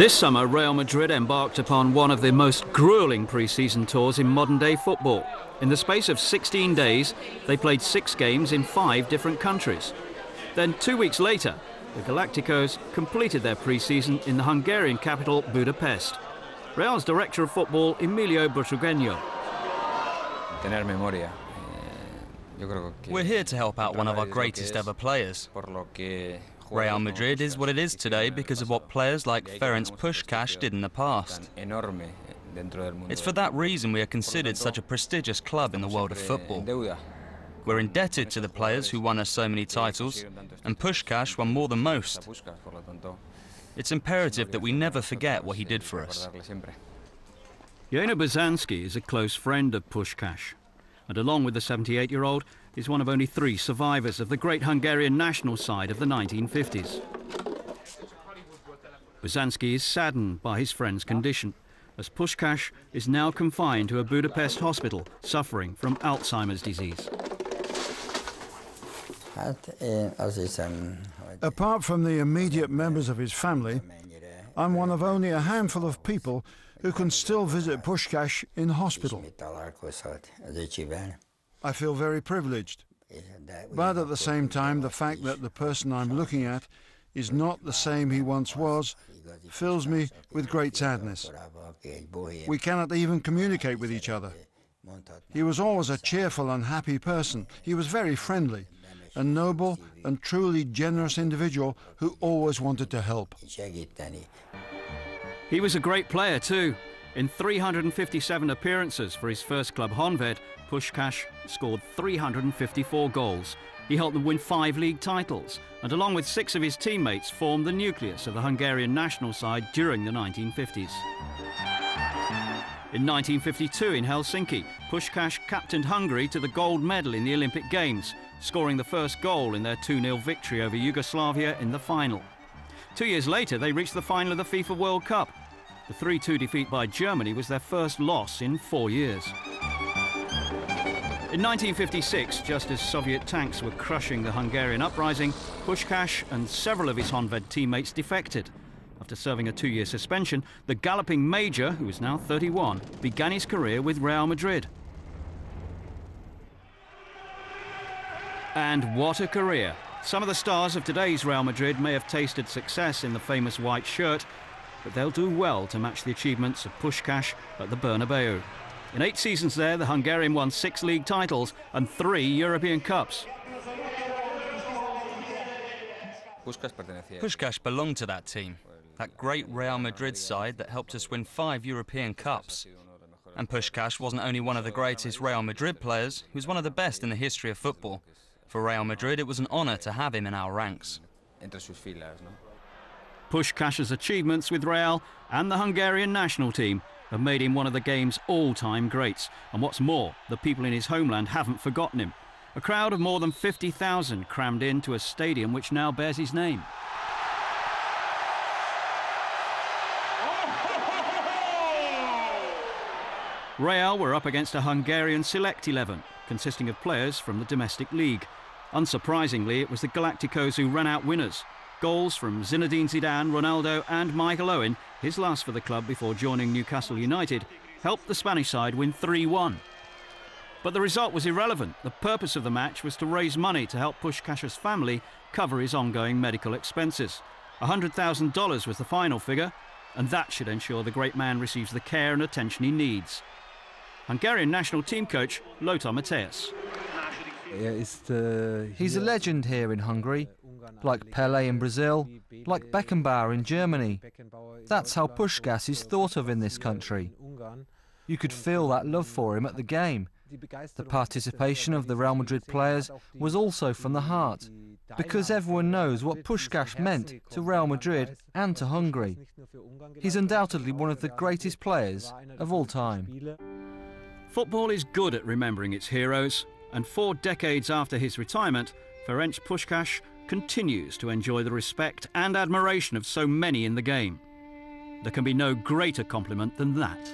This summer, Real Madrid embarked upon one of the most gruelling pre-season tours in modern-day football. In the space of 16 days, they played 6 games in 5 different countries. Then 2 weeks later, the Galacticos completed their pre-season in the Hungarian capital, Budapest. Real's director of football, Emilio Butragueño. We're here to help out one of our greatest ever players. Real Madrid is what it is today because of what players like Ferenc Puskás did in the past. It's for that reason we are considered such a prestigious club in the world of football. We're indebted to the players who won us so many titles, and Puskás won more than most. It's imperative that we never forget what he did for us. Jena Buzanski is a close friend of Puskás, and along with the 78-year-old, is one of only 3 survivors of the great Hungarian national side of the 1950s. Buzanski is saddened by his friend's condition, as Puskás is now confined to a Budapest hospital suffering from Alzheimer's disease. Apart from the immediate members of his family, I'm one of only a handful of people who can still visit Puskás in hospital. I feel very privileged, but at the same time, the fact that the person I'm looking at is not the same he once was fills me with great sadness. We cannot even communicate with each other. He was always a cheerful and happy person. He was very friendly, a noble and truly generous individual who always wanted to help. He was a great player too. In 357 appearances for his first club Honvéd, Puskás scored 354 goals. He helped them win 5 league titles, and along with 6 of his teammates formed the nucleus of the Hungarian national side during the 1950s. In 1952 in Helsinki, Puskás captained Hungary to the gold medal in the Olympic Games, scoring the first goal in their 2-0 victory over Yugoslavia in the final. 2 years later, they reached the final of the FIFA World Cup. The 3-2 defeat by Germany was their first loss in 4 years. In 1956, just as Soviet tanks were crushing the Hungarian uprising, Puskás and several of his Honvéd teammates defected. After serving a 2-year suspension, the galloping major, who is now 31, began his career with Real Madrid. And what a career! Some of the stars of today's Real Madrid may have tasted success in the famous white shirt, but they'll do well to match the achievements of Puskás at the Bernabeu. In 8 seasons there, the Hungarian won 6 league titles and 3 European Cups. Puskás belonged to that team, that great Real Madrid side that helped us win 5 European Cups. And Puskás wasn't only one of the greatest Real Madrid players, he was one of the best in the history of football. For Real Madrid, it was an honour to have him in our ranks. Puskás's achievements with Real and the Hungarian national team have made him one of the game's all-time greats. And what's more, the people in his homeland haven't forgotten him. A crowd of more than 50,000 crammed into a stadium which now bears his name. Real were up against a Hungarian select 11, consisting of players from the domestic league. Unsurprisingly, it was the Galacticos who ran out winners. Goals from Zinedine Zidane, Ronaldo and Michael Owen, his last for the club before joining Newcastle United, helped the Spanish side win 3-1. But the result was irrelevant. The purpose of the match was to raise money to help Puskás's family cover his ongoing medical expenses. $100,000 was the final figure, and that should ensure the great man receives the care and attention he needs. Hungarian national team coach Lothar Matthäus. He's a legend here in Hungary, like Pelé in Brazil, like Beckenbauer in Germany. That's how Puskás is thought of in this country. You could feel that love for him at the game. The participation of the Real Madrid players was also from the heart, because everyone knows what Puskás meant to Real Madrid and to Hungary. He's undoubtedly one of the greatest players of all time. Football is good at remembering its heroes, and 4 decades after his retirement, Ferenc Puskás continues to enjoy the respect and admiration of so many in the game. There can be no greater compliment than that.